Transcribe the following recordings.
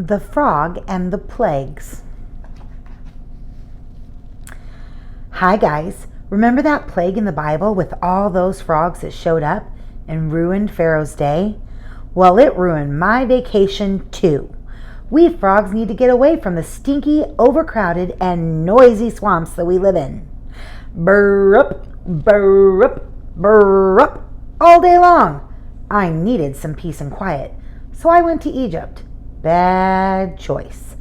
The Frog and the Plagues. Hi guys, remember that plague in the Bible with all those frogs that showed up and ruined Pharaoh's day? Well, it ruined my vacation too. We frogs need to get away from the stinky, overcrowded, and noisy swamps that we live in. Burrup, burrup, burrup, all day long. I needed some peace and quiet, so I went to Egypt. Bad choice.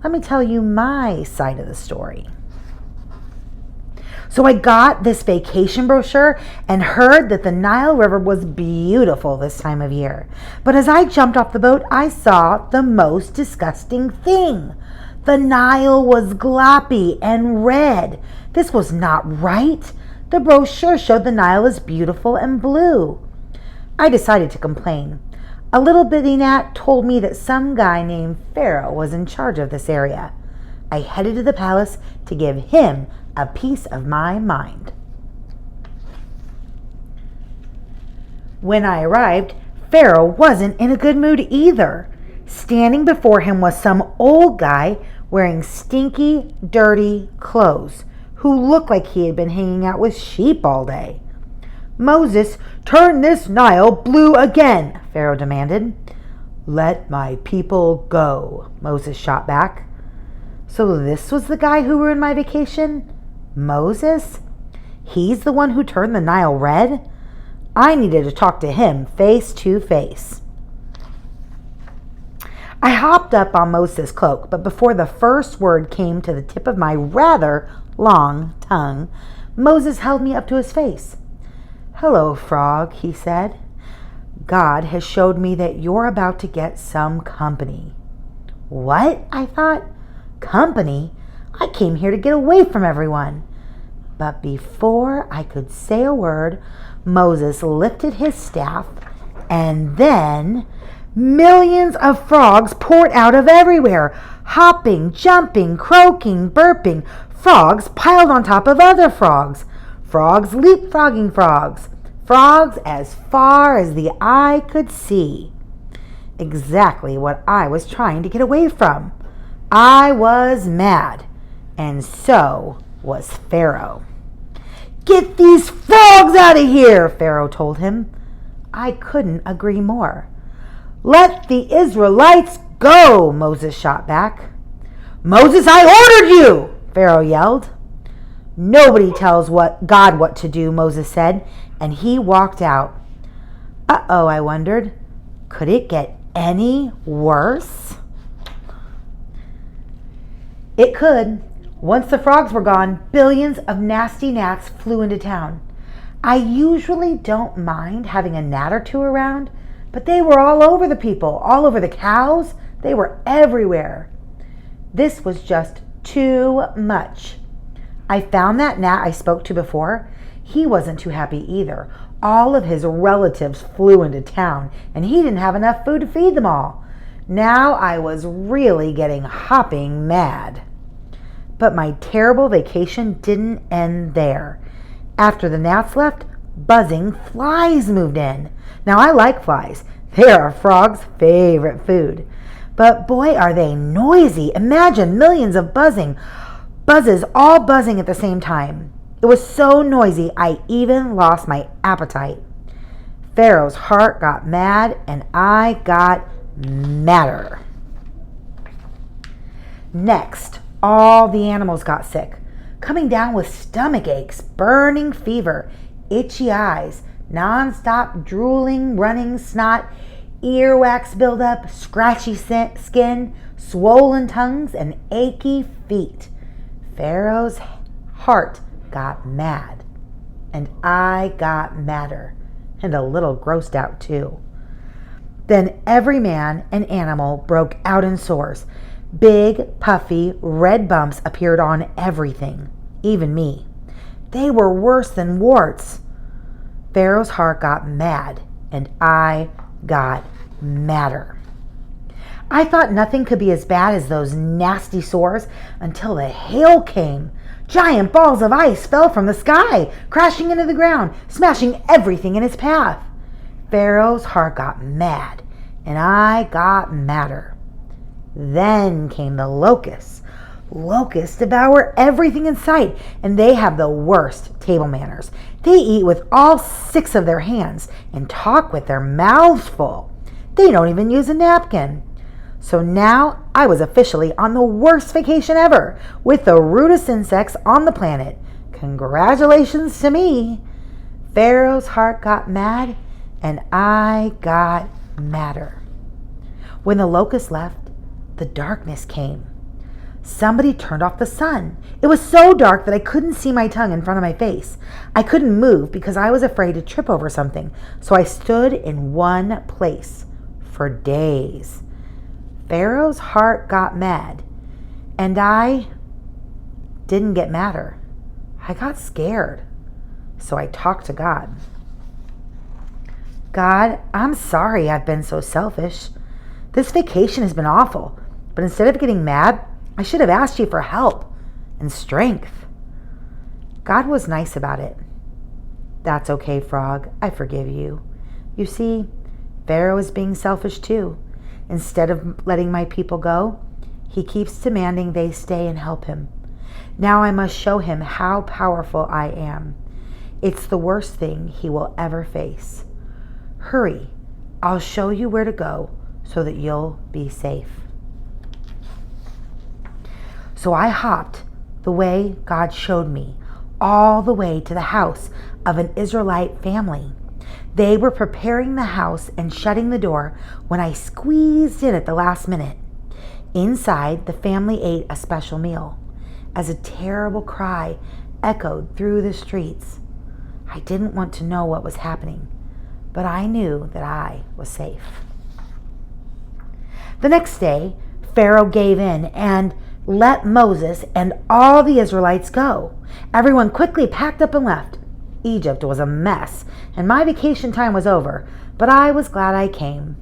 Let me tell you my side of the story. So I got this vacation brochure and heard that the Nile River was beautiful this time of year. But as I jumped off the boat, I saw the most disgusting thing. The Nile was gloppy and red. This was not right. The brochure showed the Nile as beautiful and blue. I decided to complain. A little bitty gnat told me that some guy named Pharaoh was in charge of this area. I headed to the palace to give him a piece of my mind. When I arrived, Pharaoh wasn't in a good mood either. Standing before him was some old guy wearing stinky, dirty clothes who looked like he had been hanging out with sheep all day. "Moses, turn this Nile blue again," Pharaoh demanded. "Let my people go," Moses shot back. So this was the guy who ruined my vacation? Moses? He's the one who turned the Nile red? I needed to talk to him face to face. I hopped up on Moses' cloak, but before the first word came to the tip of my rather long tongue, Moses held me up to his face. "Hello, frog," he said. "God has showed me that you're about to get some company." What? I thought. Company? I came here to get away from everyone. But before I could say a word, Moses lifted his staff, and then millions of frogs poured out of everywhere, hopping, jumping, croaking, burping. Frogs piled on top of other frogs. Frogs leapfrogging frogs. Frogs as far as the eye could see. Exactly what I was trying to get away from. I was mad, and so was Pharaoh. "Get these frogs out of here," Pharaoh told him. I couldn't agree more. "Let the Israelites go," Moses shot back. "Moses, I ordered you," Pharaoh yelled. "Nobody tells God what to do," Moses said, and he walked out. Uh-oh, I wondered. Could it get any worse? It could. Once the frogs were gone, billions of nasty gnats flew into town. I usually don't mind having a gnat or two around, but they were all over the people, all over the cows. They were everywhere. This was just too much. I found that gnat I spoke to before. He wasn't too happy either. All of his relatives flew into town, and he didn't have enough food to feed them all. Now I was really getting hopping mad. But my terrible vacation didn't end there. After the gnats left, buzzing flies moved in. Now I like flies. They are a frog's favorite food. But boy, are they noisy. Imagine millions of buzzes all buzzing at the same time. It was so noisy, I even lost my appetite. Pharaoh's heart got mad, and I got madder. Next, all the animals got sick, coming down with stomach aches, burning fever, itchy eyes, non-stop drooling, running snot, earwax buildup, scratchy skin, swollen tongues, and achy feet. Pharaoh's heart got mad, and I got madder, and a little grossed out too. Then every man and animal broke out in sores. Big, puffy, red bumps appeared on everything, even me. They were worse than warts. Pharaoh's heart got mad, and I got madder. I thought nothing could be as bad as those nasty sores until the hail came. Giant balls of ice fell from the sky, crashing into the ground, smashing everything in its path. Pharaoh's heart got mad, and I got madder. Then came the locusts. Locusts devour everything in sight, and they have the worst table manners. They eat with all 6 of their hands and talk with their mouths full. They don't even use a napkin. So now I was officially on the worst vacation ever, with the rudest insects on the planet. Congratulations to me. Pharaoh's heart got mad, and I got madder. When the locusts left, the darkness came. Somebody turned off the sun. It was so dark that I couldn't see my tongue in front of my face. I couldn't move because I was afraid to trip over something, so I stood in one place for days. Pharaoh's heart got mad, and I didn't get madder. I got scared, so I talked to God. God, I'm sorry I've been so selfish. This vacation has been awful, but instead of getting mad, I should have asked you for help and strength. God was nice about it. That's okay, Frog. I forgive you. You see, Pharaoh is being selfish too. Instead of letting my people go, he keeps demanding they stay and help him. Now I must show him how powerful I am. It's the worst thing he will ever face. Hurry, I'll show you where to go so that you'll be safe. So I hopped the way God showed me, all the way to the house of an Israelite family. They were preparing the house and shutting the door when I squeezed in at the last minute. Inside, the family ate a special meal as a terrible cry echoed through the streets. I didn't want to know what was happening, but I knew that I was safe. The next day, Pharaoh gave in and let Moses and all the Israelites go. Everyone quickly packed up and left. Egypt was a mess, and my vacation time was over, but I was glad I came.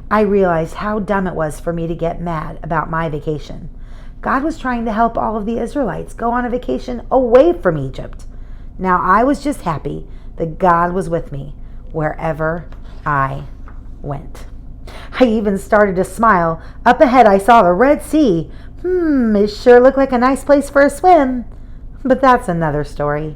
I realized how dumb it was for me to get mad about my vacation. God was trying to help all of the Israelites go on a vacation away from Egypt. Now I was just happy that God was with me wherever I went. I even started to smile. Up ahead I saw the Red Sea. It sure looked like a nice place for a swim. But that's another story.